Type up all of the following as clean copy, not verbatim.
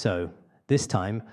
So this time,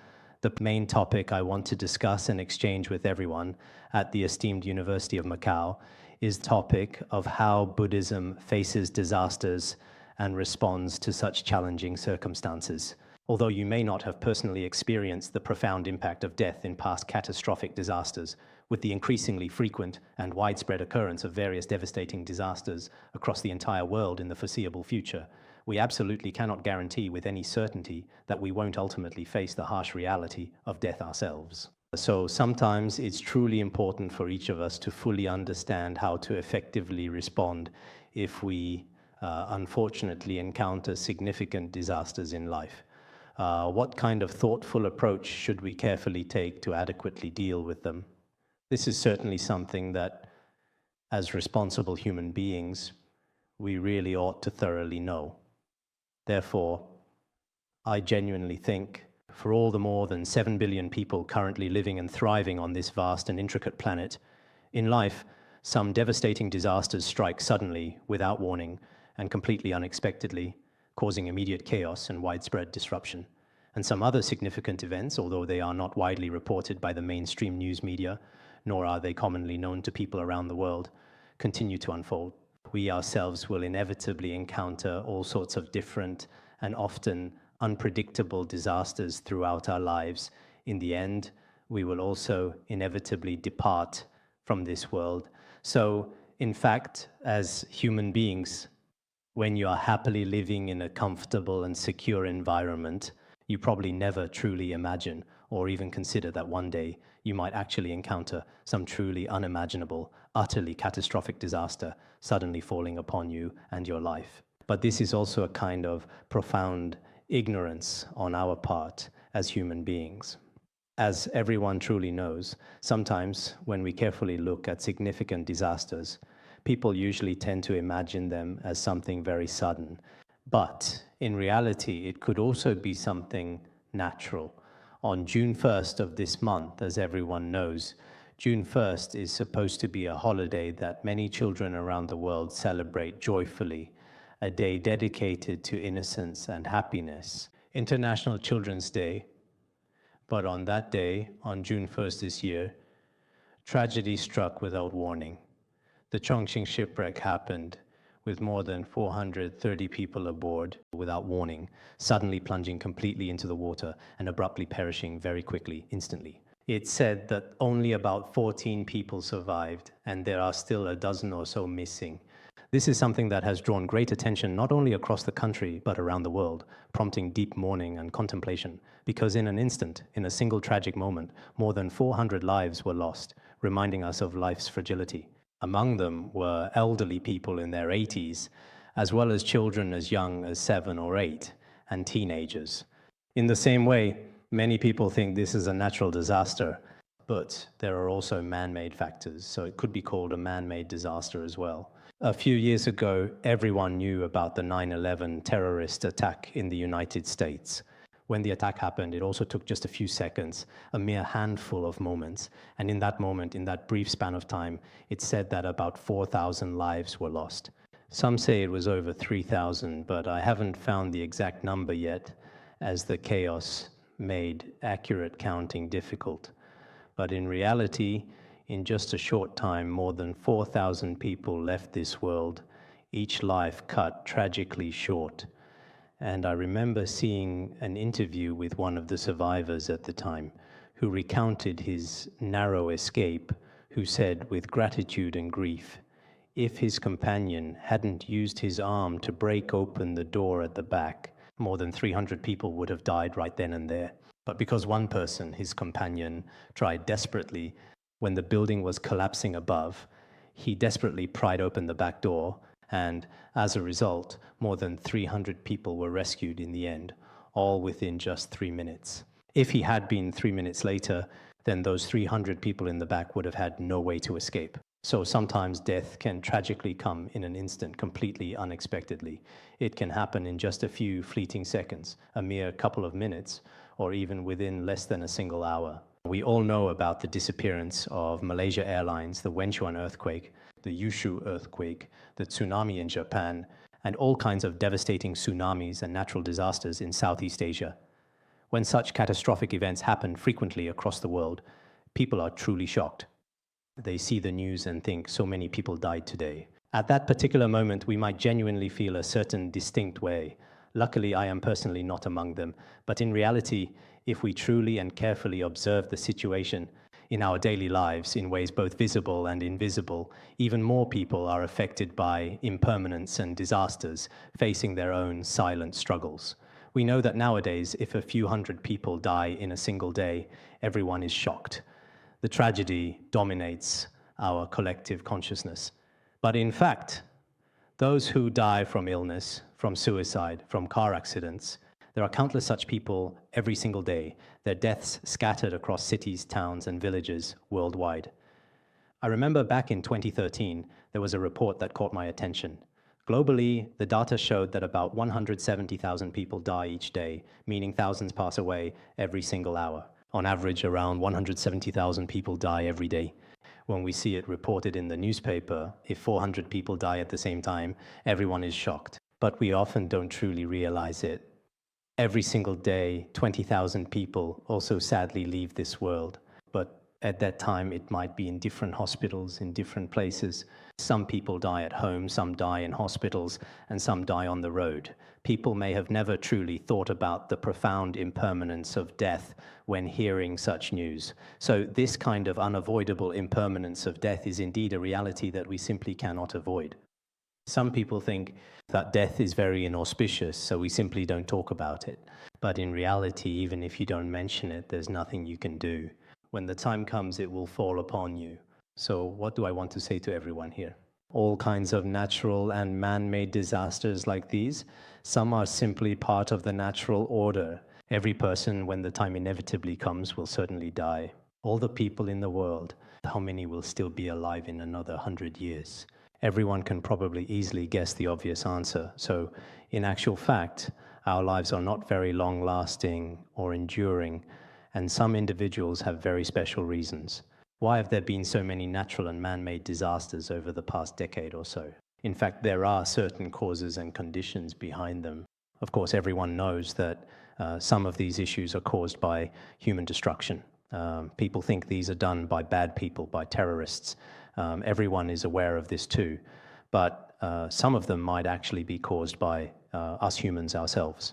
the main topic I want to discuss and exchange with everyone at the esteemed University of Macau is the topic of how Buddhism faces disasters and responds to such challenging circumstances. Although you may not have personally experienced the profound impact of death in past catastrophic disasters, with the increasingly frequent and widespread occurrence of various devastating disasters across the entire world in the foreseeable future, we absolutely cannot guarantee with any certainty that we won't ultimately face the harsh reality of death ourselves. So sometimes it's truly important for each of us to fully understand how to effectively respond if we unfortunately encounter significant disasters in life. What kind of thoughtful approach should we carefully take to adequately deal with them? This is certainly something that, as responsible human beings, we really ought to thoroughly know. Therefore, I genuinely think, for all the more than 7 billion people currently living and thriving on this vast and intricate planet, in life, some devastating disasters strike suddenly, without warning, and completely unexpectedly, causing immediate chaos and widespread disruption. And some other significant events, although they are not widely reported by the mainstream news media, nor are they commonly known to people around the world, continue to unfold. We ourselves will inevitably encounter all sorts of different and often unpredictable disasters throughout our lives. In the end, we will also inevitably depart from this world. So, in fact, as human beings, when you are happily living in a comfortable and secure environment, you probably never truly imagine or even consider that one day you might actually encounter some truly unimaginable, utterly catastrophic disaster suddenly falling upon you and your life. But this is also a kind of profound ignorance on our part as human beings. As everyone truly knows, sometimes when we carefully look at significant disasters, people usually tend to imagine them as something very sudden. But in reality, it could also be something natural. On June 1st of this month, as everyone knows, June 1st is supposed to be a holiday that many children around the world celebrate joyfully, a day dedicated to innocence and happiness, International Children's Day. But on that day, on June 1st this year, tragedy struck without warning. The Chongqing shipwreck happened, with more than 430 people aboard without warning, suddenly plunging completely into the water and abruptly perishing very quickly, instantly. It's said that only about 14 people survived, and there are still a dozen or so missing. This is something that has drawn great attention not only across the country, but around the world, prompting deep mourning and contemplation, because in an instant, in a single tragic moment, more than 400 lives were lost, reminding us of life's fragility. Among them were elderly people in their 80s, as well as children as young as 7 or 8, and teenagers. In the same way, many people think this is a natural disaster, but there are also man-made factors, so it could be called a man-made disaster as well. A few years ago, everyone knew about the 9/11 terrorist attack in the United States. When the attack happened, it also took just a few seconds, a mere handful of moments. And in that moment, in that brief span of time, it's said that about 4,000 lives were lost. Some say it was over 3,000, but I haven't found the exact number yet, as the chaos made accurate counting difficult. But in reality, in just a short time, more than 4,000 people left this world, each life cut tragically short. And I remember seeing an interview with one of the survivors at the time, who recounted his narrow escape, who said with gratitude and grief, if his companion hadn't used his arm to break open the door at the back, more than 300 people would have died right then and there. But because one person, his companion, tried desperately, when the building was collapsing above, he desperately pried open the back door, and as a result, more than 300 people were rescued in the end, all within just 3 minutes. If he had been 3 minutes later, then those 300 people in the back would have had no way to escape. So sometimes death can tragically come in an instant, completely unexpectedly. It can happen in just a few fleeting seconds, a mere couple of minutes, or even within less than a single hour. We all know about the disappearance of Malaysia Airlines, the Wenchuan earthquake, the Yushu earthquake, the tsunami in Japan, and all kinds of devastating tsunamis and natural disasters in Southeast Asia. When such catastrophic events happen frequently across the world, people are truly shocked. They see the news and think, so many people died today. At that particular moment, we might genuinely feel a certain distinct way. Luckily, I am personally not among them. But in reality, if we truly and carefully observe the situation in our daily lives in ways both visible and invisible, even more people are affected by impermanence and disasters, facing their own silent struggles. We know that nowadays, if a few hundred people die in a single day, everyone is shocked. The tragedy dominates our collective consciousness. But in fact, those who die from illness, from suicide, from car accidents, there are countless such people every single day, their deaths scattered across cities, towns, and villages worldwide. I remember back in 2013, there was a report that caught my attention. Globally, the data showed that about 170,000 people die each day, meaning thousands pass away every single hour. On average, around 170,000 people die every day. When we see it reported in the newspaper, if 400 people die at the same time, everyone is shocked. But we often don't truly realize it. Every single day, 20,000 people also sadly leave this world. But at that time, it might be in different hospitals, in different places. Some people die at home, some die in hospitals, and some die on the road. People may have never truly thought about the profound impermanence of death when hearing such news. So this kind of unavoidable impermanence of death is indeed a reality that we simply cannot avoid. Some people think that death is very inauspicious, so we simply don't talk about it. But in reality, even if you don't mention it, there's nothing you can do. When the time comes, it will fall upon you. So what do I want to say to everyone here? All kinds of natural and man-made disasters like these, some are simply part of the natural order. Every person, when the time inevitably comes, will certainly die. All the people in the world, how many will still be alive in another 100 years? Everyone can probably easily guess the obvious answer. So, in actual fact, our lives are not very long-lasting or enduring, and some individuals have very special reasons. Why have there been so many natural and man-made disasters over the past decade or so? In fact, there are certain causes and conditions behind them. Of course, everyone knows that some of these issues are caused by human destruction. People think these are done by bad people, by terrorists. Everyone is aware of this too. But some of them might actually be caused by us humans ourselves.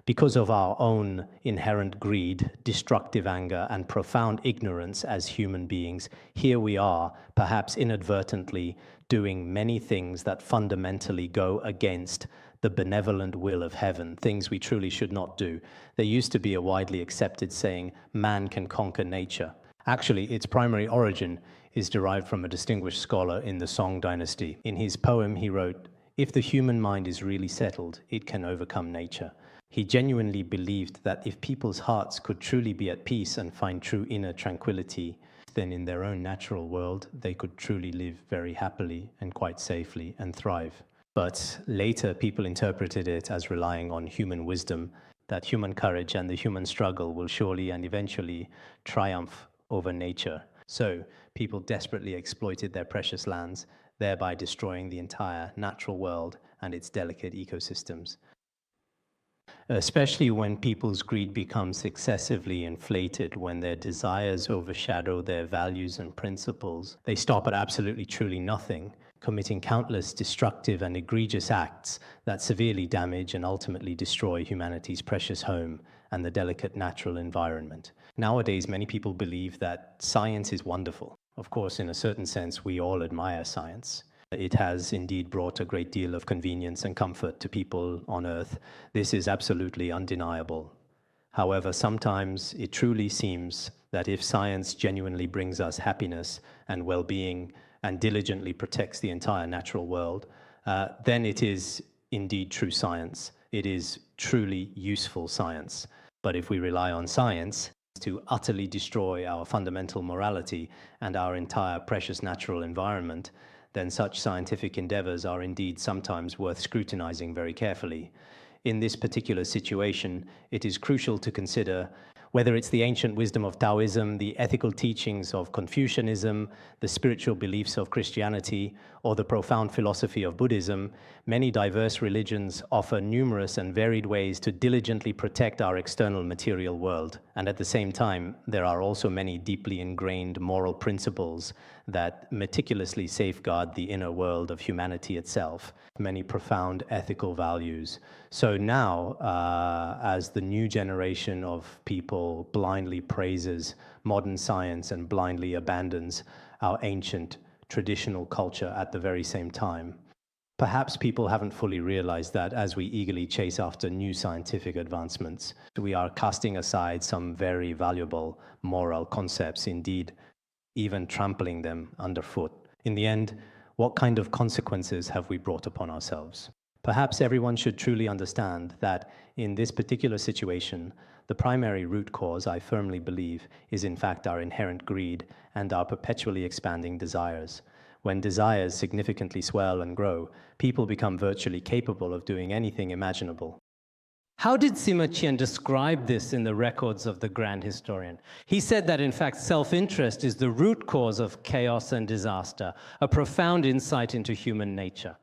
Because of our own inherent greed, destructive anger, and profound ignorance as human beings, here we are, perhaps inadvertently, doing many things that fundamentally go against the benevolent will of heaven, things we truly should not do. There used to be a widely accepted saying, man can conquer nature. Actually, its primary origin is derived from a distinguished scholar in the Song dynasty. In his poem, he wrote, "If the human mind is really settled, it can overcome nature." He genuinely believed that if people's hearts could truly be at peace and find true inner tranquility, then in their own natural world, they could truly live very happily and quite safely and thrive. But later, people interpreted it as relying on human wisdom, that human courage and the human struggle will surely and eventually triumph over nature. So people desperately exploited their precious lands, thereby destroying the entire natural world and its delicate ecosystems. Especially when people's greed becomes excessively inflated, when their desires overshadow their values and principles, they stop at absolutely truly nothing, committing countless destructive and egregious acts that severely damage and ultimately destroy humanity's precious home and the delicate natural environment. Nowadays, many people believe that science is wonderful. Of course, in a certain sense, we all admire science. It has indeed brought a great deal of convenience and comfort to people on Earth. This is absolutely undeniable. However, sometimes it truly seems that if science genuinely brings us happiness and well-being and diligently protects the entire natural world, then it is indeed true science. It is truly useful science. But if we rely on science to utterly destroy our fundamental morality and our entire precious natural environment, then such scientific endeavors are indeed sometimes worth scrutinizing very carefully. In this particular situation, it is crucial to consider Whether it's the ancient wisdom of Taoism, the ethical teachings of Confucianism, the spiritual beliefs of Christianity, or the profound philosophy of Buddhism, many diverse religions offer numerous and varied ways to diligently protect our external material world. And at the same time, there are also many deeply ingrained moral principles that meticulously safeguard the inner world of humanity itself, many profound ethical values. So now, as the new generation of people blindly praises modern science and blindly abandons our ancient traditional culture at the very same time, perhaps people haven't fully realized that as we eagerly chase after new scientific advancements, we are casting aside some very valuable moral concepts, indeed, even trampling them underfoot. In the end, what kind of consequences have we brought upon ourselves? Perhaps everyone should truly understand that in this particular situation, the primary root cause, I firmly believe, is in fact our inherent greed and our perpetually expanding desires. When desires significantly swell and grow, people become virtually capable of doing anything imaginable. How did Sima Qian describe this in the records of the grand historian? He said that, in fact, self-interest is the root cause of chaos and disaster, a profound insight into human nature.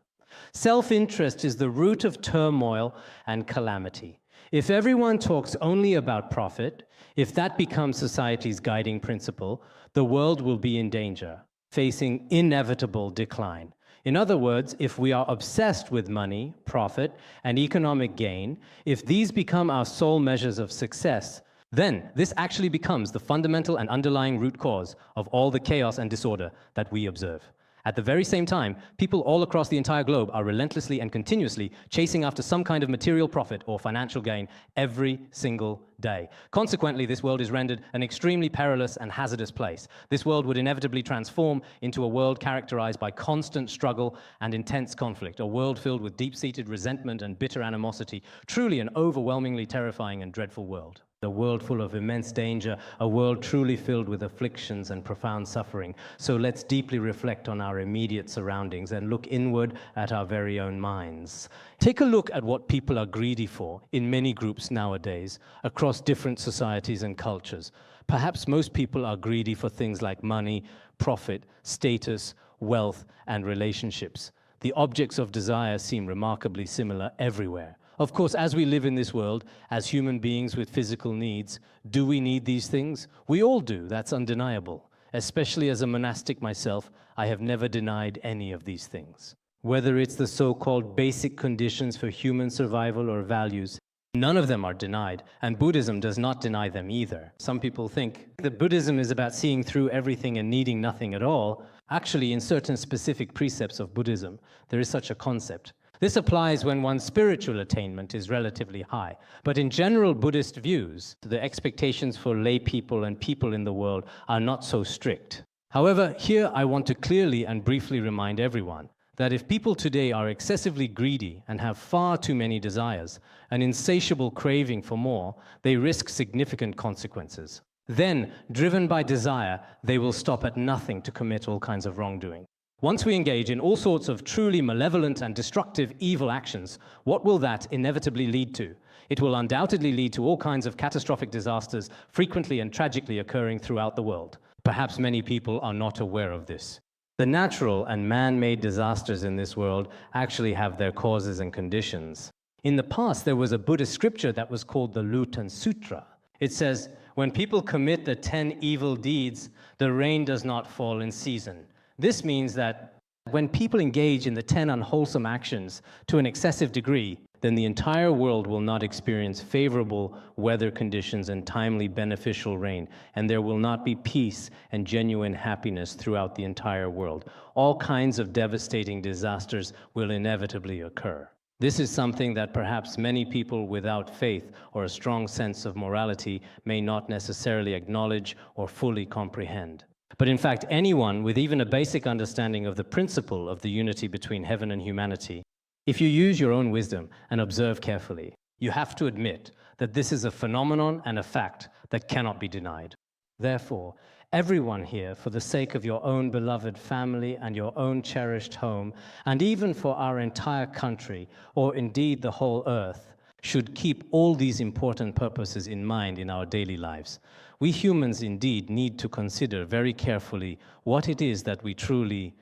Self-interest is the root of turmoil and calamity. If everyone talks only about profit, if that becomes society's guiding principle, the world will be in danger, facing inevitable decline. In other words, if we are obsessed with money, profit, and economic gain, if these become our sole measures of success, then this actually becomes the fundamental and underlying root cause of all the chaos and disorder that we observe. At the very same time, people all across the entire globe are relentlessly and continuously chasing after some kind of material profit or financial gain every single day. Consequently, this world is rendered an extremely perilous and hazardous place. This world would inevitably transform into a world characterized by constant struggle and intense conflict, a world filled with deep-seated resentment and bitter animosity, truly an overwhelmingly terrifying and dreadful world. A world full of immense danger, a world truly filled with afflictions and profound suffering. So let's deeply reflect on our immediate surroundings and look inward at our very own minds. Take a look at what people are greedy for in many groups nowadays, across different societies and cultures. Perhaps most people are greedy for things like money, profit, status, wealth, and relationships. The objects of desire seem remarkably similar everywhere. Of course, as we live in this world, as human beings with physical needs, do we need these things? We all do, that's undeniable. Especially as a monastic myself, I have never denied any of these things. Whether it's the so-called basic conditions for human survival or values, none of them are denied, and Buddhism does not deny them either. Some people think that Buddhism is about seeing through everything and needing nothing at all. Actually, in certain specific precepts of Buddhism, there is such a concept. This applies when one's spiritual attainment is relatively high. But in general Buddhist views, the expectations for lay people and people in the world are not so strict. However, here I want to clearly and briefly remind everyone that if people today are excessively greedy and have far too many desires, an insatiable craving for more, they risk significant consequences. Then, driven by desire, they will stop at nothing to commit all kinds of wrongdoing. Once we engage in all sorts of truly malevolent and destructive evil actions, what will that inevitably lead to? It will undoubtedly lead to all kinds of catastrophic disasters, frequently and tragically occurring throughout the world. Perhaps many people are not aware of this. The natural and man-made disasters in this world actually have their causes and conditions. In the past, there was a Buddhist scripture that was called the Lutan Sutra. It says, when people commit the 10 evil deeds, the rain does not fall in season. This means that when people engage in the 10 unwholesome actions to an excessive degree, then the entire world will not experience favorable weather conditions and timely beneficial rain, and there will not be peace and genuine happiness throughout the entire world. All kinds of devastating disasters will inevitably occur. This is something that perhaps many people without faith or a strong sense of morality may not necessarily acknowledge or fully comprehend. But in fact, anyone with even a basic understanding of the principle of the unity between heaven and humanity, if you use your own wisdom and observe carefully, you have to admit that this is a phenomenon and a fact that cannot be denied. Therefore, everyone here, for the sake of your own beloved family and your own cherished home, and even for our entire country, or indeed the whole earth, should keep all these important purposes in mind in our daily lives. We humans indeed need to consider very carefully what it is that we truly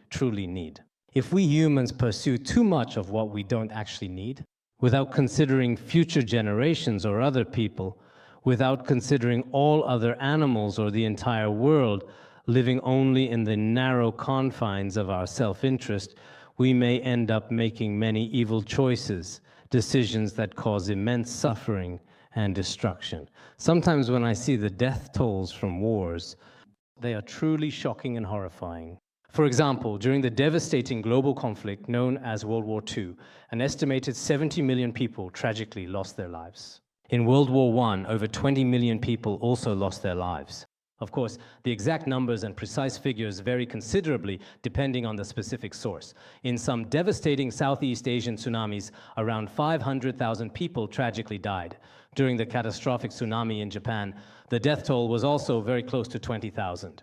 need. If we humans pursue too much of what we don't actually need, without considering future generations or other people, without considering all other animals or the entire world, living only in the narrow confines of our self-interest, we may end up making many evil choices, decisions that cause immense suffering and destruction. Sometimes when I see the death tolls from wars, they are truly shocking and horrifying. For example, during the devastating global conflict known as World War II, an estimated 70 million people tragically lost their lives. In World War I, over 20 million people also lost their lives. Of course, the exact numbers and precise figures vary considerably depending on the specific source. In some devastating Southeast Asian tsunamis, around 500,000 people tragically died. During the catastrophic tsunami in Japan, the death toll was also very close to 20,000.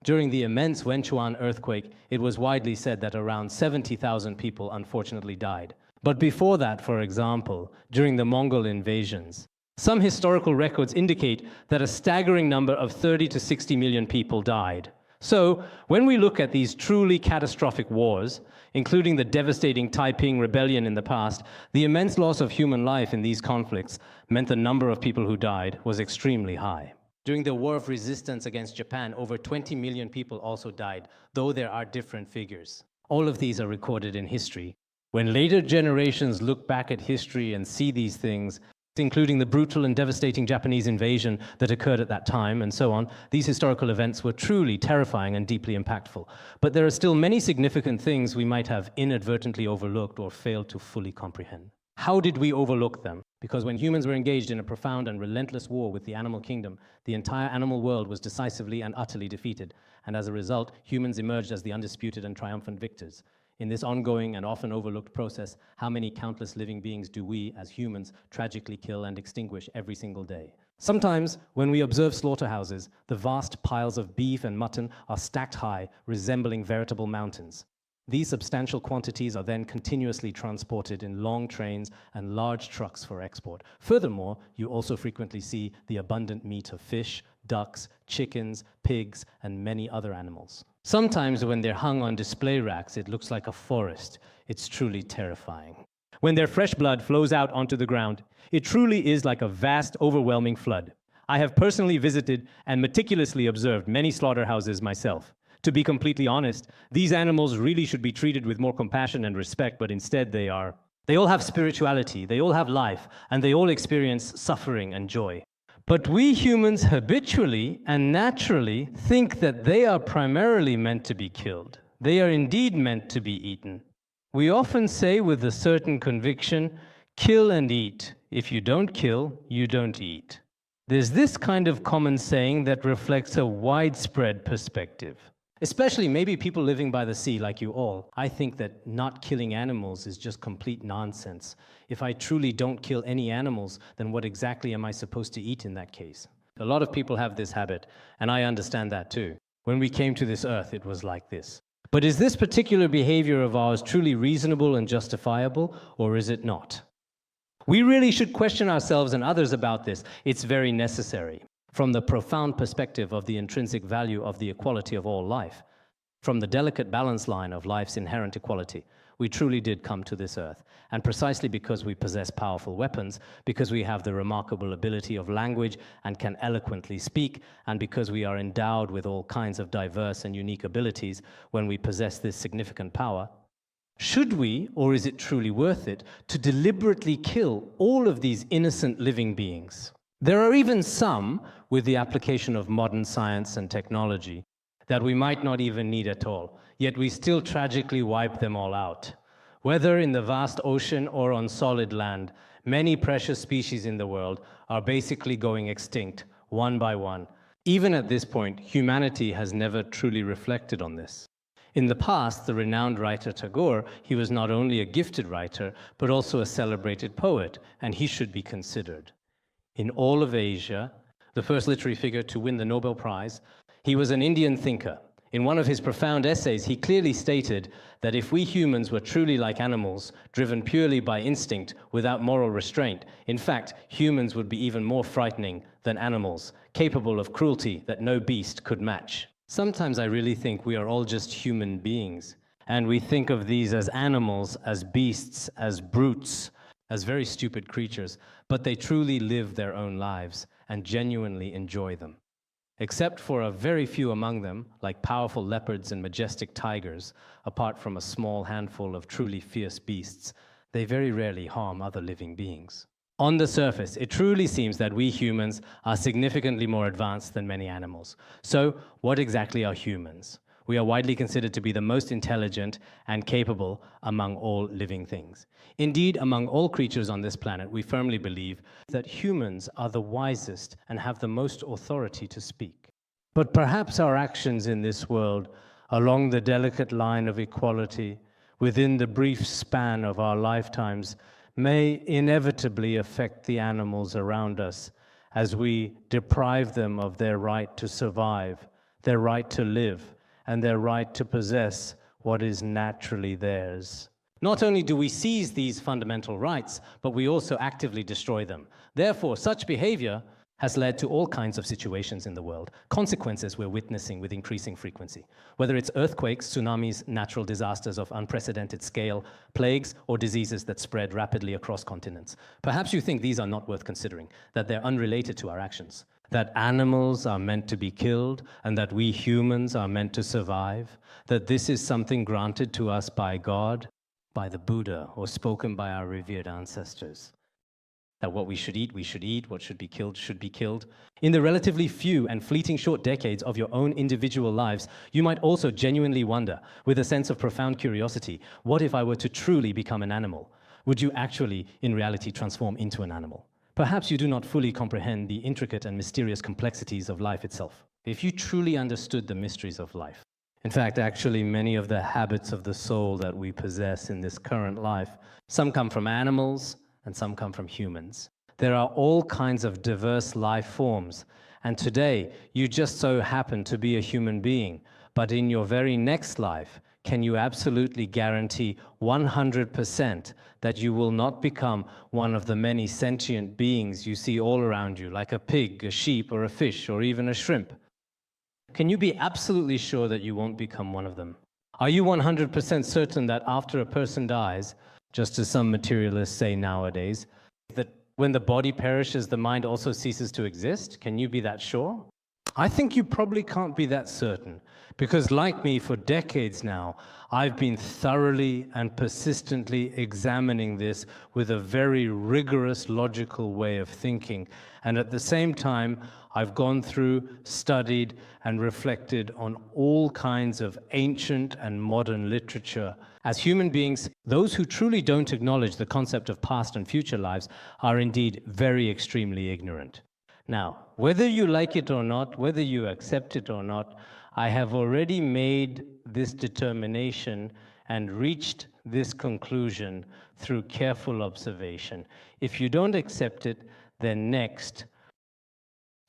During the immense Wenchuan earthquake, it was widely said that around 70,000 people unfortunately died. But before that, for example, during the Mongol invasions, some historical records indicate that a staggering number of 30 to 60 million people died. So, when we look at these truly catastrophic wars, including the devastating Taiping rebellion in the past, the immense loss of human life in these conflicts meant the number of people who died was extremely high. During the War of Resistance against Japan, over 20 million people also died, though there are different figures. All of these are recorded in history. When later generations look back at history and see these things, including the brutal and devastating Japanese invasion that occurred at that time and so on, these historical events were truly terrifying and deeply impactful. But there are still many significant things we might have inadvertently overlooked or failed to fully comprehend. How did we overlook them? Because when humans were engaged in a profound and relentless war with the animal kingdom, the entire animal world was decisively and utterly defeated, and as a result, humans emerged as the undisputed and triumphant victors. In this ongoing and often overlooked process, how many countless living beings do we, as humans, tragically kill and extinguish every single day? Sometimes, when we observe slaughterhouses, the vast piles of beef and mutton are stacked high, resembling veritable mountains. These substantial quantities are then continuously transported in long trains and large trucks for export. Furthermore, you also frequently see the abundant meat of fish, ducks, chickens, pigs, and many other animals. Sometimes when they're hung on display racks, it looks like a forest. It's truly terrifying. When their fresh blood flows out onto the ground, it truly is like a vast, overwhelming flood. I have personally visited and meticulously observed many slaughterhouses myself. To be completely honest, these animals really should be treated with more compassion and respect, but instead they all have spirituality, they all have life, and they all experience suffering and joy. But we humans habitually and naturally think that they are primarily meant to be killed. They are indeed meant to be eaten. We often say with a certain conviction, kill and eat. If you don't kill, you don't eat. There's this kind of common saying that reflects a widespread perspective. Especially maybe people living by the sea like you all. I think that not killing animals is just complete nonsense. If I truly don't kill any animals, then what exactly am I supposed to eat in that case? A lot of people have this habit, and I understand that too. When we came to this earth, it was like this. But is this particular behavior of ours truly reasonable and justifiable, or is it not? We really should question ourselves and others about this. It's very necessary. From the profound perspective of the intrinsic value of the equality of all life, from the delicate balance line of life's inherent equality, we truly did come to this earth. And precisely because we possess powerful weapons, because we have the remarkable ability of language and can eloquently speak, and because we are endowed with all kinds of diverse and unique abilities when we possess this significant power, should we, or is it truly worth it, to deliberately kill all of these innocent living beings? There are even some, with the application of modern science and technology, that we might not even need at all, yet we still tragically wipe them all out. Whether in the vast ocean or on solid land, many precious species in the world are basically going extinct, one by one. Even at this point, humanity has never truly reflected on this. In the past, the renowned writer Tagore, he was not only a gifted writer, but also a celebrated poet, and he should be considered. In all of Asia, the first literary figure to win the Nobel Prize, he was an Indian thinker. In one of his profound essays, he clearly stated that if we humans were truly like animals, driven purely by instinct without moral restraint, in fact, humans would be even more frightening than animals, capable of cruelty that no beast could match. Sometimes I really think we are all just human beings, and we think of these as animals, as beasts, as brutes, as very stupid creatures, but they truly live their own lives and genuinely enjoy them. Except for a very few among them, like powerful leopards and majestic tigers, apart from a small handful of truly fierce beasts, they very rarely harm other living beings. On the surface, it truly seems that we humans are significantly more advanced than many animals. So, what exactly are humans? We are widely considered to be the most intelligent and capable among all living things. Indeed, among all creatures on this planet, we firmly believe that humans are the wisest and have the most authority to speak. But perhaps our actions in this world, along the delicate line of equality, within the brief span of our lifetimes, may inevitably affect the animals around us as we deprive them of their right to survive, their right to live, and their right to possess what is naturally theirs. Not only do we seize these fundamental rights, but we also actively destroy them. Therefore, such behavior has led to all kinds of situations in the world, consequences we're witnessing with increasing frequency. Whether it's earthquakes, tsunamis, natural disasters of unprecedented scale, plagues, or diseases that spread rapidly across continents. Perhaps you think these are not worth considering, that they're unrelated to our actions, that animals are meant to be killed and that we humans are meant to survive, that this is something granted to us by God, by the Buddha, or spoken by our revered ancestors. That what we should eat, what should be killed. In the relatively few and fleeting short decades of your own individual lives, you might also genuinely wonder, with a sense of profound curiosity, what if I were to truly become an animal? Would you actually, in reality, transform into an animal? Perhaps you do not fully comprehend the intricate and mysterious complexities of life itself. If you truly understood the mysteries of life, in fact, actually, many of the habits of the soul that we possess in this current life, some come from animals and some come from humans. There are all kinds of diverse life forms, and today you just so happen to be a human being, but in your very next life, can you absolutely guarantee 100% that you will not become one of the many sentient beings you see all around you, like a pig, a sheep, or a fish, or even a shrimp? Can you be absolutely sure that you won't become one of them? Are you 100% certain that after a person dies, just as some materialists say nowadays, that when the body perishes, the mind also ceases to exist? Can you be that sure? I think you probably can't be that certain, because like me, for decades now, I've been thoroughly and persistently examining this with a very rigorous, logical way of thinking. And at the same time, I've gone through, studied, and reflected on all kinds of ancient and modern literature. As human beings, those who truly don't acknowledge the concept of past and future lives are indeed very extremely ignorant. Now, whether you like it or not, whether you accept it or not, I have already made this determination and reached this conclusion through careful observation. If you don't accept it, then next,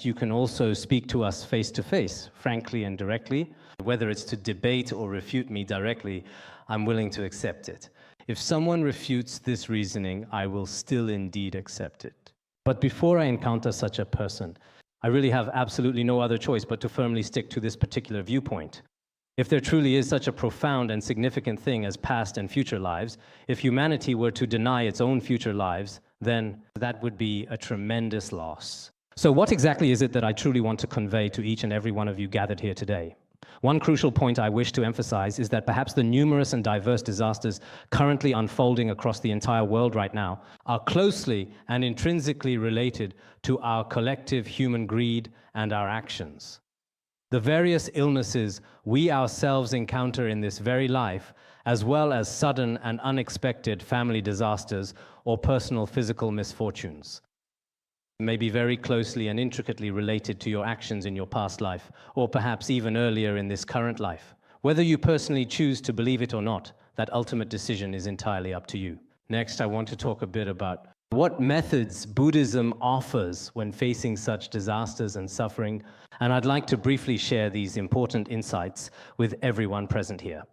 you can also speak to us face to face, frankly and directly. Whether it's to debate or refute me directly, I'm willing to accept it. If someone refutes this reasoning, I will still indeed accept it. But before I encounter such a person, I really have absolutely no other choice but to firmly stick to this particular viewpoint. If there truly is such a profound and significant thing as past and future lives, if humanity were to deny its own future lives, then that would be a tremendous loss. So what exactly is it that I truly want to convey to each and every one of you gathered here today? One crucial point I wish to emphasize is that perhaps the numerous and diverse disasters currently unfolding across the entire world right now are closely and intrinsically related to our collective human greed and our actions. The various illnesses we ourselves encounter in this very life, as well as sudden and unexpected family disasters or personal physical misfortunes, may be very closely and intricately related to your actions in your past life, or perhaps even earlier in this current life. Whether you personally choose to believe it or not, that ultimate decision is entirely up to you. Next, I want to talk a bit about what methods Buddhism offers when facing such disasters and suffering, and I'd like to briefly share these important insights with everyone present here.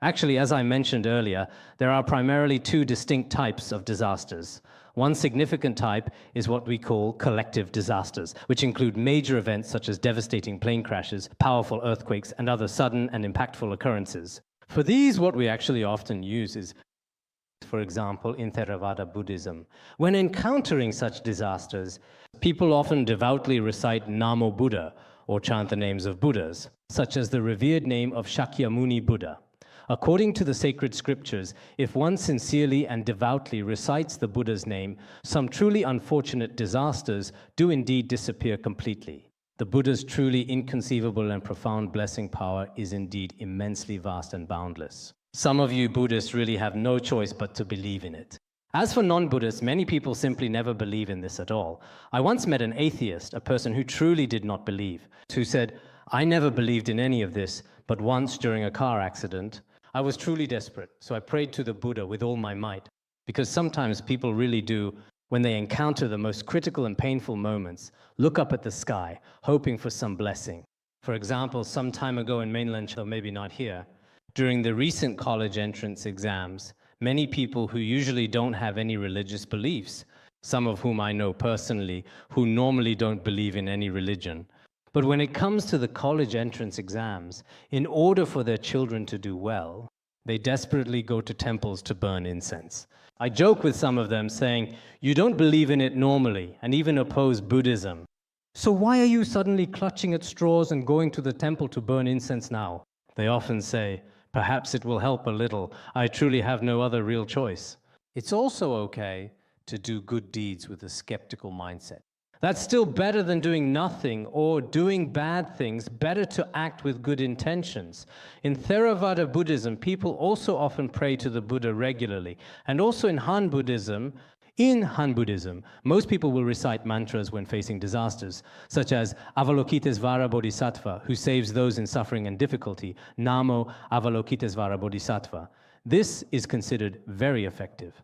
Actually, as I mentioned earlier, there are primarily two distinct types of disasters. One significant type is what we call collective disasters, which include major events such as devastating plane crashes, powerful earthquakes, and other sudden and impactful occurrences. For these, what we actually often use is, for example, in Theravada Buddhism. When encountering such disasters, people often devoutly recite Namo Buddha or chant the names of Buddhas, such as the revered name of Shakyamuni Buddha. According to the sacred scriptures, if one sincerely and devoutly recites the Buddha's name, some truly unfortunate disasters do indeed disappear completely. The Buddha's truly inconceivable and profound blessing power is indeed immensely vast and boundless. Some of you Buddhists really have no choice but to believe in it. As for non-Buddhists, many people simply never believe in this at all. I once met an atheist, a person who truly did not believe, who said, "I never believed in any of this, but once during a car accident, I was truly desperate, so I prayed to the Buddha with all my might." Because sometimes people really do, when they encounter the most critical and painful moments, look up at the sky, hoping for some blessing. For example, some time ago in mainland China, maybe not here, during the recent college entrance exams, many people who usually don't have any religious beliefs, some of whom I know personally, who normally don't believe in any religion, but when it comes to the college entrance exams, in order for their children to do well, they desperately go to temples to burn incense. I joke with some of them saying, "You don't believe in it normally and even oppose Buddhism. So why are you suddenly clutching at straws and going to the temple to burn incense now?" They often say, "Perhaps it will help a little. I truly have no other real choice." It's also okay to do good deeds with a skeptical mindset. That's still better than doing nothing or doing bad things, better to act with good intentions. In Theravada Buddhism, people also often pray to the Buddha regularly. And also in Han Buddhism, most people will recite mantras when facing disasters, such as Avalokitesvara Bodhisattva, who saves those in suffering and difficulty, Namo Avalokitesvara Bodhisattva. This is considered very effective.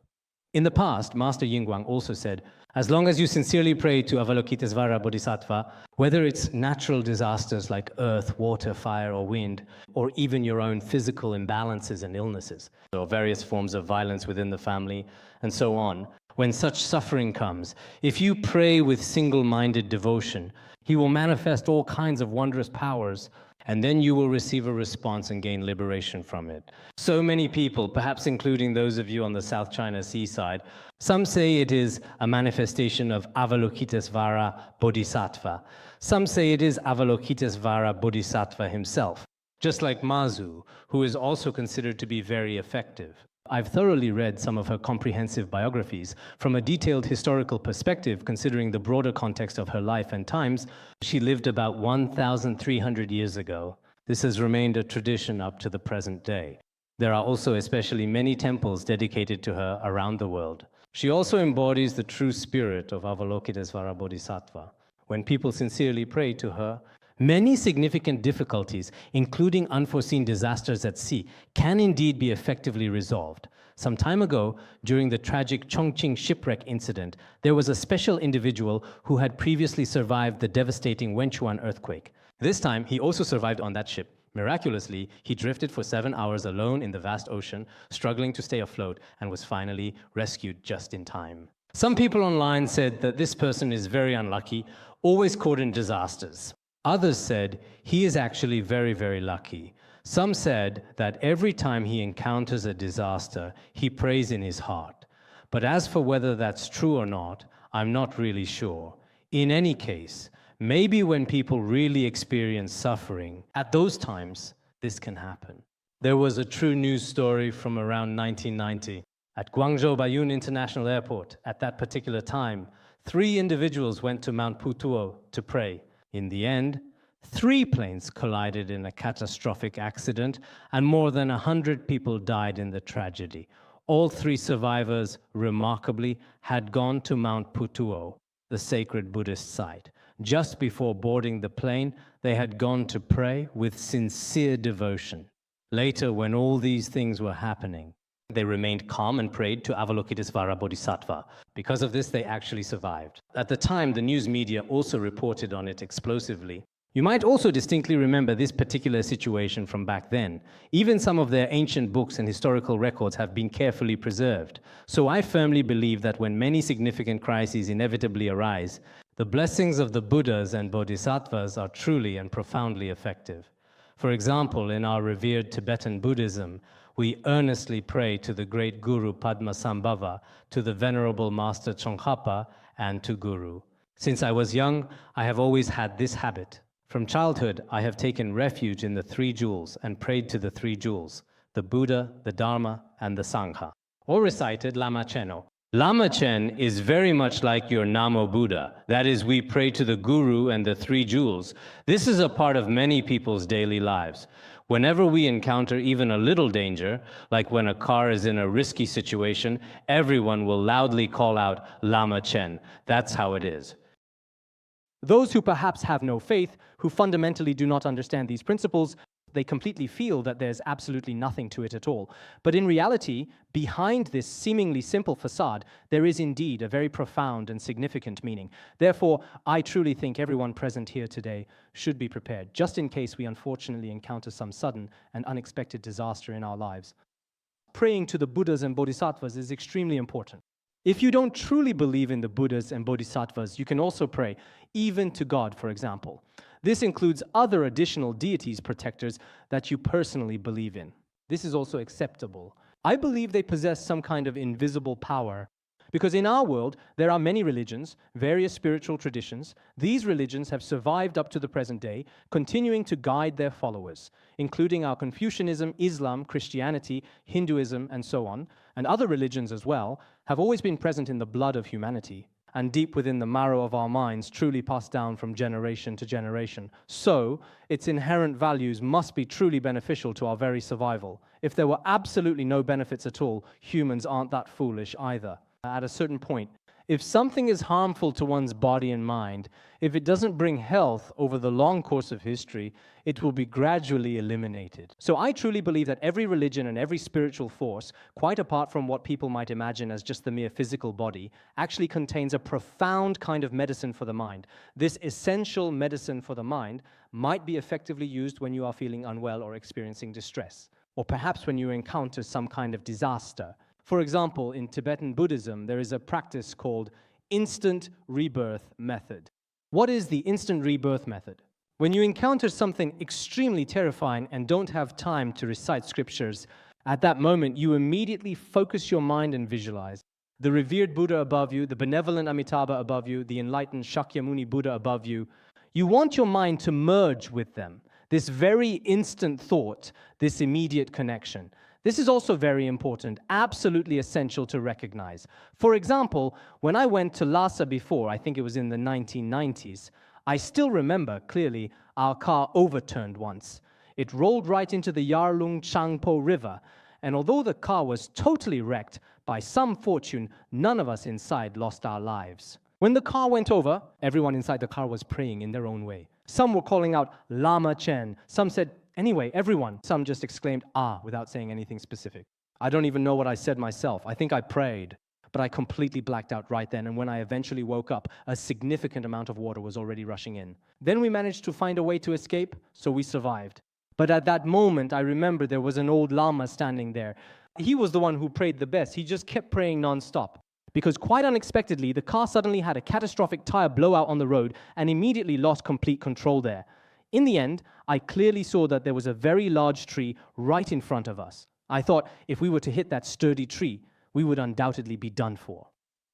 In the past, Master Yingguang also said, as long as you sincerely pray to Avalokitesvara Bodhisattva, whether it's natural disasters like earth, water, fire, or wind, or even your own physical imbalances and illnesses, or various forms of violence within the family, and so on, when such suffering comes, if you pray with single-minded devotion, he will manifest all kinds of wondrous powers, and then you will receive a response and gain liberation from it. So many people, perhaps including those of you on the South China seaside, some say it is a manifestation of Avalokitesvara Bodhisattva. Some say it is Avalokitesvara Bodhisattva himself, just like Mazu, who is also considered to be very effective. I've thoroughly read some of her comprehensive biographies. From a detailed historical perspective, considering the broader context of her life and times, she lived about 1,300 years ago. This has remained a tradition up to the present day. There are also especially many temples dedicated to her around the world. She also embodies the true spirit of Avalokitesvara Bodhisattva. When people sincerely pray to her, many significant difficulties, including unforeseen disasters at sea, can indeed be effectively resolved. Some time ago, during the tragic Chongqing shipwreck incident, there was a special individual who had previously survived the devastating Wenchuan earthquake. This time, he also survived on that ship. Miraculously, he drifted for 7 hours alone in the vast ocean, struggling to stay afloat, and was finally rescued just in time. Some people online said that this person is very unlucky, always caught in disasters. Others said he is actually very, very lucky. Some said that every time he encounters a disaster, he prays in his heart. But as for whether that's true or not, I'm not really sure. In any case, maybe when people really experience suffering, at those times, this can happen. There was a true news story from around 1990. At Guangzhou Baiyun International Airport, at that particular time, 3 individuals went to Mount Putuo to pray. In the end, 3 planes collided in a catastrophic accident, and more than 100 people died in the tragedy. All 3 survivors, remarkably, had gone to Mount Putuo, the sacred Buddhist site. Just before boarding the plane, they had gone to pray with sincere devotion. Later, when all these things were happening, They remained calm and prayed to Avalokitesvara Bodhisattva. Because of this, they actually survived. At the time, the news media also reported on it explosively. You might also distinctly remember this particular situation from back then. Even some of their ancient books and historical records have been carefully preserved. So I firmly believe that when many significant crises inevitably arise, the blessings of the Buddhas and Bodhisattvas are truly and profoundly effective. For example, in our revered Tibetan Buddhism, we earnestly pray to the great Guru Padmasambhava, to the Venerable Master Tsongkhapa, and to Guru. Since I was young, I have always had this habit. From childhood, I have taken refuge in the three jewels and prayed to the three jewels, the Buddha, the Dharma, and the Sangha, or recited Lama Cheno. Lama Chen is very much like your Namo Buddha. That is, we pray to the Guru and the three jewels. This is a part of many people's daily lives. Whenever we encounter even a little danger, like when a car is in a risky situation, everyone will loudly call out Lama Chen. That's how it is. Those who perhaps have no faith, who fundamentally do not understand these principles, they completely feel that there's absolutely nothing to it at all. But in reality, behind this seemingly simple facade, there is indeed a very profound and significant meaning. Therefore, I truly think everyone present here today should be prepared, just in case we unfortunately encounter some sudden and unexpected disaster in our lives. Praying to the Buddhas and Bodhisattvas is extremely important. If you don't truly believe in the Buddhas and Bodhisattvas, you can also pray, even to God, for example. This includes other additional deities, protectors, that you personally believe in. This is also acceptable. I believe they possess some kind of invisible power, because in our world, there are many religions, various spiritual traditions. These religions have survived up to the present day, continuing to guide their followers, including our Confucianism, Islam, Christianity, Hinduism, and so on, and other religions as well, have always been present in the blood of humanity, and deep within the marrow of our minds, truly passed down from generation to generation. So, its inherent values must be truly beneficial to our very survival. If there were absolutely no benefits at all, humans aren't that foolish either. At a certain point, if something is harmful to one's body and mind, if it doesn't bring health over the long course of history, it will be gradually eliminated. So I truly believe that every religion and every spiritual force, quite apart from what people might imagine as just the mere physical body, actually contains a profound kind of medicine for the mind. This essential medicine for the mind might be effectively used when you are feeling unwell or experiencing distress, or perhaps when you encounter some kind of disaster. For example, in Tibetan Buddhism, there is a practice called Instant Rebirth Method. What is the Instant Rebirth Method? When you encounter something extremely terrifying and don't have time to recite scriptures, at that moment you immediately focus your mind and visualize the revered Buddha above you, the benevolent Amitabha above you, the enlightened Shakyamuni Buddha above you. You want your mind to merge with them, this very instant thought, this immediate connection. This is also very important, absolutely essential to recognize. For example, when I went to Lhasa before, I think it was in the 1990s, I still remember clearly our car overturned once. It rolled right into the Yarlung Changpo River, and although the car was totally wrecked, by some fortune, none of us inside lost our lives. When the car went over, everyone inside the car was praying in their own way. Some were calling out Lama Chen, some said, anyway, everyone. Some just exclaimed, ah, without saying anything specific. I don't even know what I said myself. I think I prayed, but I completely blacked out right then, and when I eventually woke up, a significant amount of water was already rushing in. Then we managed to find a way to escape, so we survived. But at that moment, I remember there was an old Lama standing there. He was the one who prayed the best. He just kept praying non-stop. Because quite unexpectedly, the car suddenly had a catastrophic tire blowout on the road and immediately lost complete control there. In the end, I clearly saw that there was a very large tree right in front of us. I thought if we were to hit that sturdy tree, we would undoubtedly be done for.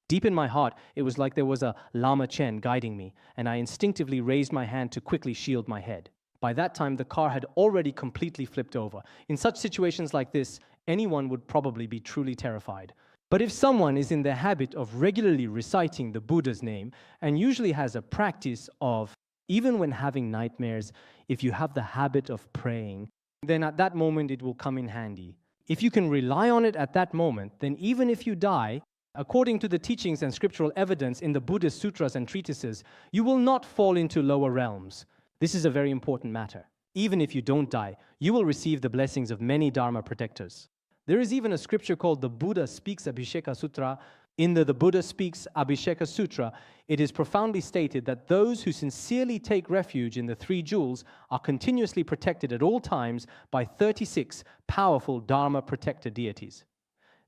Deep in my heart, it was like there was a Lama Chen guiding me, and I instinctively raised my hand to quickly shield my head. By that time, the car had already completely flipped over. In such situations like this, anyone would probably be truly terrified. But if someone is in the habit of regularly reciting the Buddha's name and usually has a practice of even when having nightmares, if you have the habit of praying, then at that moment it will come in handy. If you can rely on it at that moment, then even if you die, according to the teachings and scriptural evidence in the Buddhist sutras and treatises, you will not fall into lower realms. This is a very important matter. Even if you don't die, you will receive the blessings of many Dharma protectors. There is even a scripture called the Buddha Speaks Abhisheka Sutra. In the Buddha Speaks Abhisheka Sutra, it is profoundly stated that those who sincerely take refuge in the three jewels are continuously protected at all times by 36 powerful Dharma protector deities.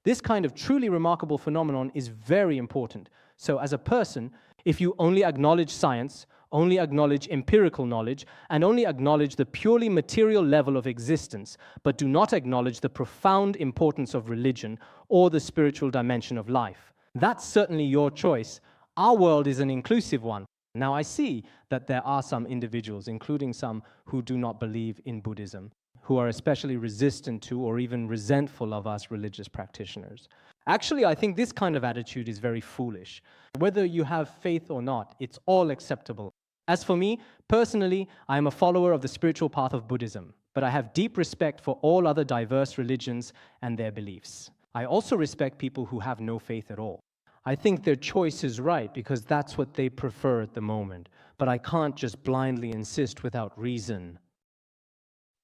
This kind of truly remarkable phenomenon is very important. So as a person, if you only acknowledge science, only acknowledge empirical knowledge, and only acknowledge the purely material level of existence, but do not acknowledge the profound importance of religion or the spiritual dimension of life, that's certainly your choice. Our world is an inclusive one. Now I see that there are some individuals, including some who do not believe in Buddhism, who are especially resistant to or even resentful of us religious practitioners. Actually, I think this kind of attitude is very foolish. Whether you have faith or not, it's all acceptable. As for me, personally, I am a follower of the spiritual path of Buddhism, but I have deep respect for all other diverse religions and their beliefs. I also respect people who have no faith at all. I think their choice is right because that's what they prefer at the moment, but I can't just blindly insist without reason.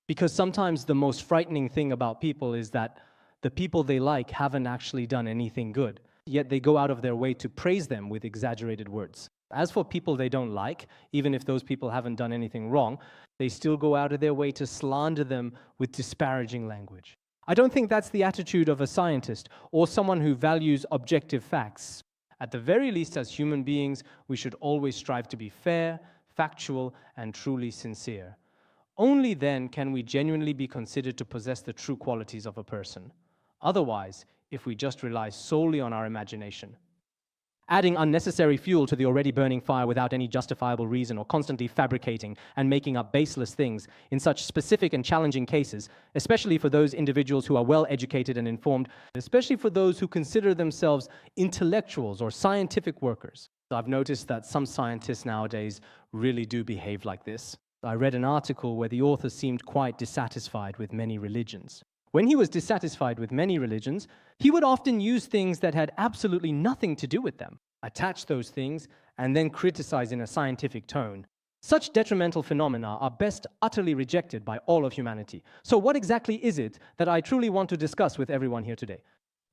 Because sometimes the most frightening thing about people is that the people they like haven't actually done anything good, yet they go out of their way to praise them with exaggerated words. As for people they don't like, even if those people haven't done anything wrong, they still go out of their way to slander them with disparaging language. I don't think that's the attitude of a scientist or someone who values objective facts. At the very least, as human beings, we should always strive to be fair, factual, and truly sincere. Only then can we genuinely be considered to possess the true qualities of a person. Otherwise, if we just rely solely on our imagination, adding unnecessary fuel to the already burning fire without any justifiable reason, or constantly fabricating and making up baseless things in such specific and challenging cases, especially for those individuals who are well educated and informed, especially for those who consider themselves intellectuals or scientific workers. I've noticed that some scientists nowadays really do behave like this. I read an article where the author seemed quite dissatisfied with many religions. When he was dissatisfied with many religions, he would often use things that had absolutely nothing to do with them, attach those things, and then criticize in a scientific tone. Such detrimental phenomena are best utterly rejected by all of humanity. So what exactly is it that I truly want to discuss with everyone here today?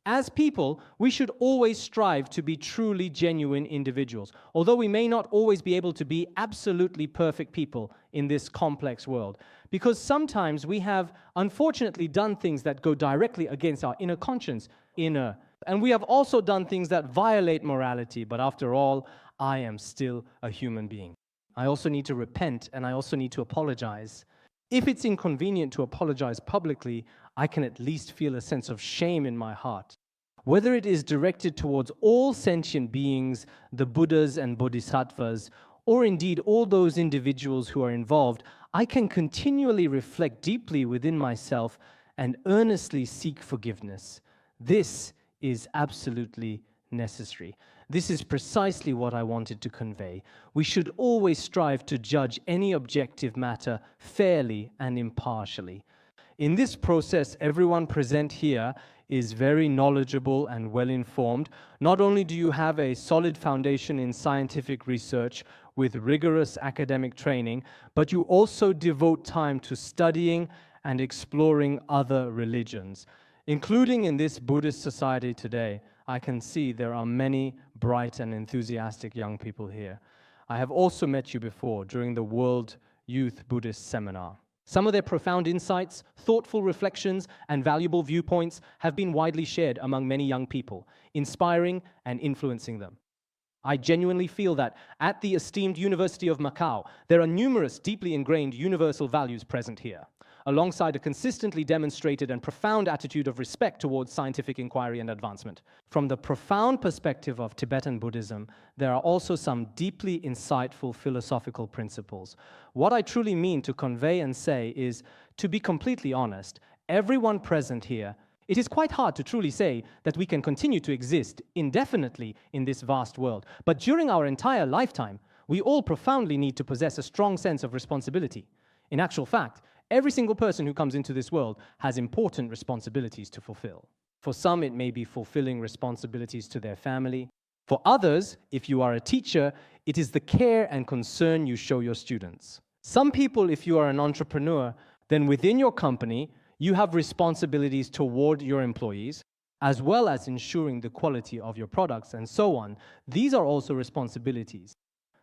As people, we should always strive to be truly genuine individuals, although we may not always be able to be absolutely perfect people in this complex world, because sometimes we have unfortunately done things that go directly against our inner conscience, and we have also done things that violate morality, but after all, I am still a human being. I also need to repent, and I also need to apologize. If it's inconvenient to apologize publicly, I can at least feel a sense of shame in my heart. Whether it is directed towards all sentient beings, the Buddhas and Bodhisattvas, or indeed all those individuals who are involved, I can continually reflect deeply within myself and earnestly seek forgiveness. This is absolutely necessary. This is precisely what I wanted to convey. We should always strive to judge any objective matter fairly and impartially. In this process, everyone present here is very knowledgeable and well-informed. Not only do you have a solid foundation in scientific research with rigorous academic training, but you also devote time to studying and exploring other religions. Including in this Buddhist society today, I can see there are many bright and enthusiastic young people here. I have also met you before during the World Youth Buddhist Seminar. Some of their profound insights, thoughtful reflections, and valuable viewpoints have been widely shared among many young people, inspiring and influencing them. I genuinely feel that at the esteemed University of Macau, there are numerous deeply ingrained universal values present here, alongside a consistently demonstrated and profound attitude of respect towards scientific inquiry and advancement. From the profound perspective of Tibetan Buddhism, there are also some deeply insightful philosophical principles. What I truly mean to convey and say is, to be completely honest, everyone present here, it is quite hard to truly say that we can continue to exist indefinitely in this vast world. But during our entire lifetime, we all profoundly need to possess a strong sense of responsibility. In actual fact, every single person who comes into this world has important responsibilities to fulfill. For some, it may be fulfilling responsibilities to their family. For others, if you are a teacher, it is the care and concern you show your students. Some people, if you are an entrepreneur, then within your company, You have responsibilities toward your employees, as well as ensuring the quality of your products and so on. These are also responsibilities.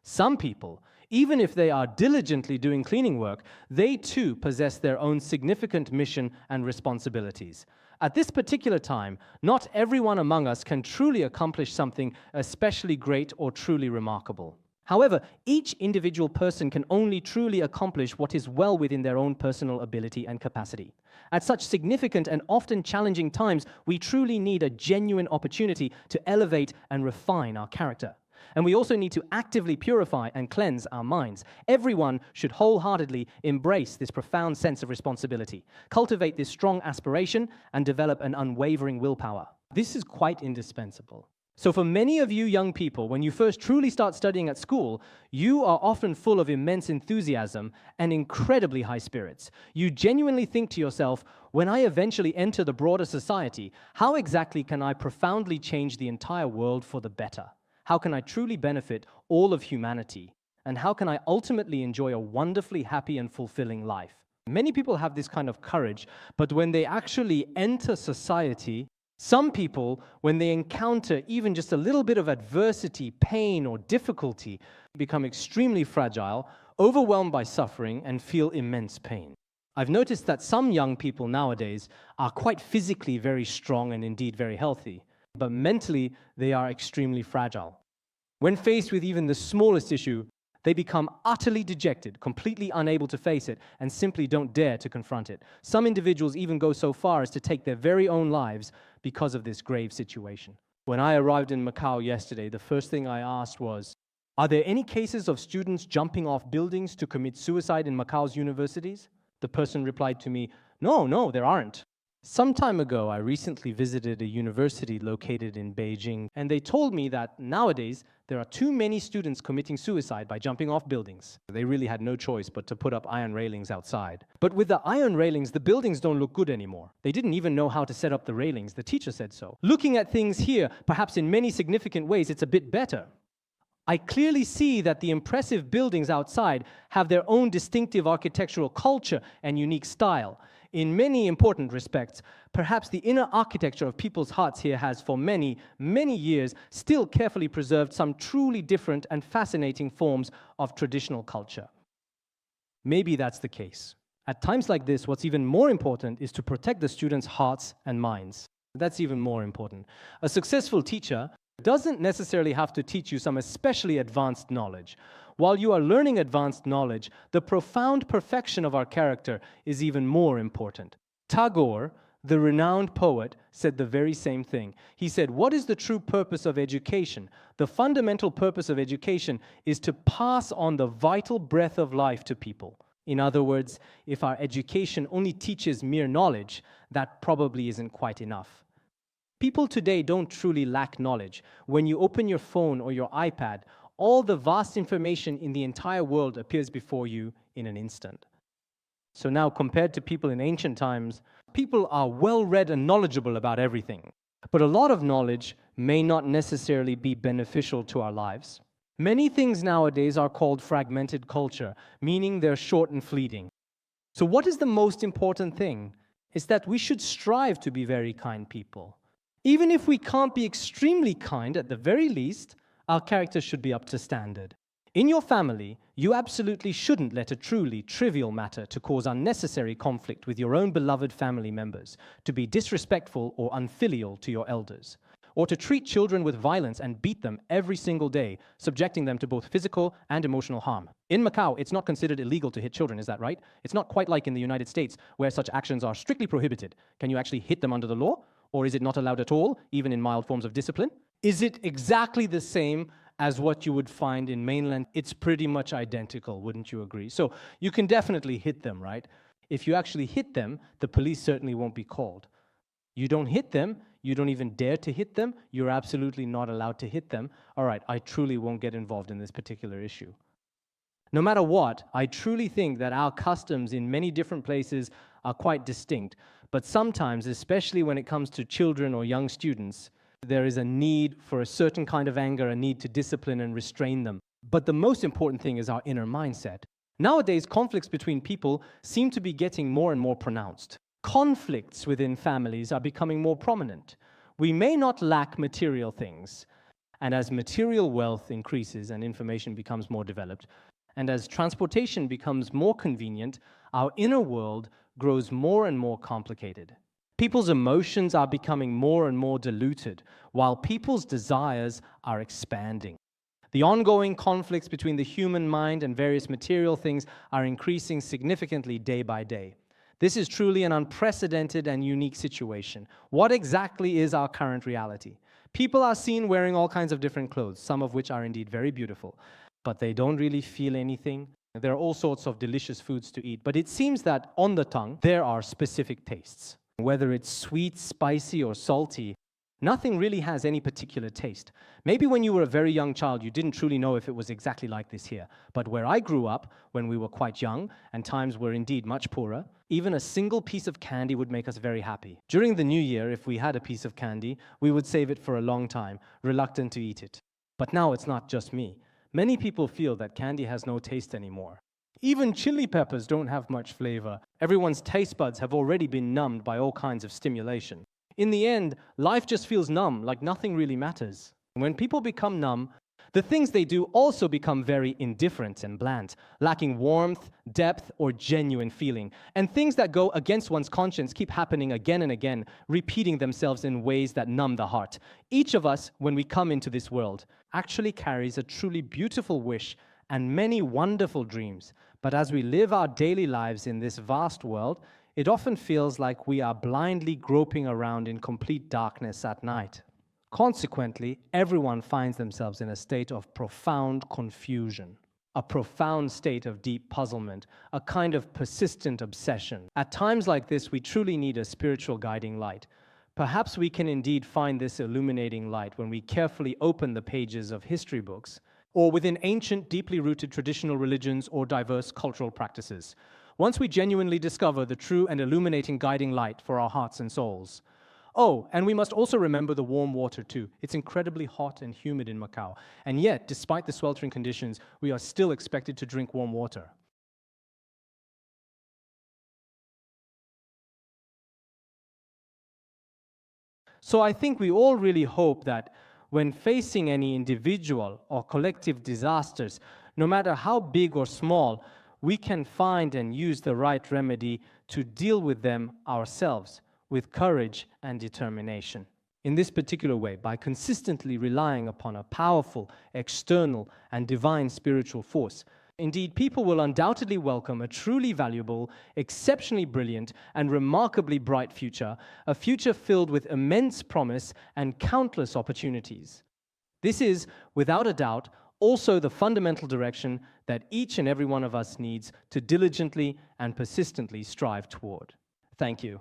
Some people, even if they are diligently doing cleaning work, they too possess their own significant mission and responsibilities. At this particular time, not everyone among us can truly accomplish something especially great or truly remarkable. However, each individual person can only truly accomplish what is well within their own personal ability and capacity. At such significant and often challenging times, we truly need a genuine opportunity to elevate and refine our character. And we also need to actively purify and cleanse our minds. Everyone should wholeheartedly embrace this profound sense of responsibility, cultivate this strong aspiration, and develop an unwavering willpower. This is quite indispensable. So for many of you young people, when you first truly start studying at school, you are often full of immense enthusiasm and incredibly high spirits. You genuinely think to yourself, when I eventually enter the broader society, how exactly can I profoundly change the entire world for the better? How can I truly benefit all of humanity? And how can I ultimately enjoy a wonderfully happy and fulfilling life? Many people have this kind of courage, but when they actually enter society, some people, when they encounter even just a little bit of adversity, pain, or difficulty, become extremely fragile, overwhelmed by suffering, and feel immense pain. I've noticed that some young people nowadays are quite physically very strong and indeed very healthy, but mentally they are extremely fragile. When faced with even the smallest issue, they become utterly dejected, completely unable to face it, and simply don't dare to confront it. Some individuals even go so far as to take their very own lives because of this grave situation. When I arrived in Macau yesterday, the first thing I asked was, are there any cases of students jumping off buildings to commit suicide in Macau's universities? The person replied to me, no, there aren't. Some time ago, I recently visited a university located in Beijing, and they told me that nowadays there are too many students committing suicide by jumping off buildings. They really had no choice but to put up iron railings outside. But with the iron railings, the buildings don't look good anymore. They didn't even know how to set up the railings. The teacher said so. Looking at things here, perhaps in many significant ways, it's a bit better. I clearly see that the impressive buildings outside have their own distinctive architectural culture and unique style. In many important respects, perhaps the inner architecture of people's hearts here has, for many, many years, still carefully preserved some truly different and fascinating forms of traditional culture. Maybe that's the case. At times like this, what's even more important is to protect the students' hearts and minds. That's even more important. A successful teacher doesn't necessarily have to teach you some especially advanced knowledge. While you are learning advanced knowledge, the profound perfection of our character is even more important. Tagore, the renowned poet, said the very same thing. He said, what is the true purpose of education? The fundamental purpose of education is to pass on the vital breath of life to people. In other words, if our education only teaches mere knowledge, that probably isn't quite enough. People today don't truly lack knowledge. When you open your phone or your iPad, all the vast information in the entire world appears before you in an instant. So now, compared to people in ancient times, people are well-read and knowledgeable about everything. But a lot of knowledge may not necessarily be beneficial to our lives. Many things nowadays are called fragmented culture, meaning they're short and fleeting. So what is the most important thing? Is that we should strive to be very kind people. Even if we can't be extremely kind, at the very least, our character should be up to standard. In your family, you absolutely shouldn't let a truly trivial matter to cause unnecessary conflict with your own beloved family members, to be disrespectful or unfilial to your elders, or to treat children with violence and beat them every single day, subjecting them to both physical and emotional harm. In Macau, it's not considered illegal to hit children, is that right? It's not quite like in the United States, where such actions are strictly prohibited. Can you actually hit them under the law? Or is it not allowed at all, even in mild forms of discipline? Is it exactly the same as what you would find in mainland? It's pretty much identical, wouldn't you agree? So you can definitely hit them, right? If you actually hit them, the police certainly won't be called. You don't hit them, you don't even dare to hit them, you're absolutely not allowed to hit them. All right, I truly won't get involved in this particular issue. No matter what, I truly think that our customs in many different places are quite distinct. But sometimes, especially when it comes to children or young students, there is a need for a certain kind of anger, a need to discipline and restrain them. But the most important thing is our inner mindset. Nowadays, conflicts between people seem to be getting more and more pronounced. Conflicts within families are becoming more prominent. We may not lack material things, and as material wealth increases and information becomes more developed, and as transportation becomes more convenient, our inner world grows more and more complicated. People's emotions are becoming more and more diluted, while people's desires are expanding. The ongoing conflicts between the human mind and various material things are increasing significantly day by day. This is truly an unprecedented and unique situation. What exactly is our current reality? People are seen wearing all kinds of different clothes, some of which are indeed very beautiful, but they don't really feel anything. There are all sorts of delicious foods to eat, but it seems that on the tongue, there are specific tastes. Whether it's sweet, spicy, or salty, nothing really has any particular taste. Maybe when you were a very young child, you didn't truly know if it was exactly like this here. But where I grew up, when we were quite young, and times were indeed much poorer, even a single piece of candy would make us very happy. During the New Year, if we had a piece of candy, we would save it for a long time, reluctant to eat it. But now it's not just me. Many people feel that candy has no taste anymore. Even chili peppers don't have much flavor. Everyone's taste buds have already been numbed by all kinds of stimulation. In the end, life just feels numb, like nothing really matters. When people become numb, the things they do also become very indifferent and bland, lacking warmth, depth, or genuine feeling. And things that go against one's conscience keep happening again and again, repeating themselves in ways that numb the heart. Each of us, when we come into this world, actually carries a truly beautiful wish and many wonderful dreams. But as we live our daily lives in this vast world, it often feels like we are blindly groping around in complete darkness at night. Consequently, everyone finds themselves in a state of profound confusion, a profound state of deep puzzlement, a kind of persistent obsession. At times like this, we truly need a spiritual guiding light. Perhaps we can indeed find this illuminating light when we carefully open the pages of history books, or within ancient, deeply rooted traditional religions or diverse cultural practices. Once we genuinely discover the true and illuminating guiding light for our hearts and souls. Oh, and we must also remember the warm water too. It's incredibly hot and humid in Macau, and yet, despite the sweltering conditions, we are still expected to drink warm water. So I think we all really hope that when facing any individual or collective disasters, no matter how big or small, we can find and use the right remedy to deal with them ourselves with courage and determination. In this particular way, by consistently relying upon a powerful, external, and divine spiritual force. Indeed, people will undoubtedly welcome a truly valuable, exceptionally brilliant, and remarkably bright future, a future filled with immense promise and countless opportunities. This is, without a doubt, also the fundamental direction that each and every one of us needs to diligently and persistently strive toward. Thank you.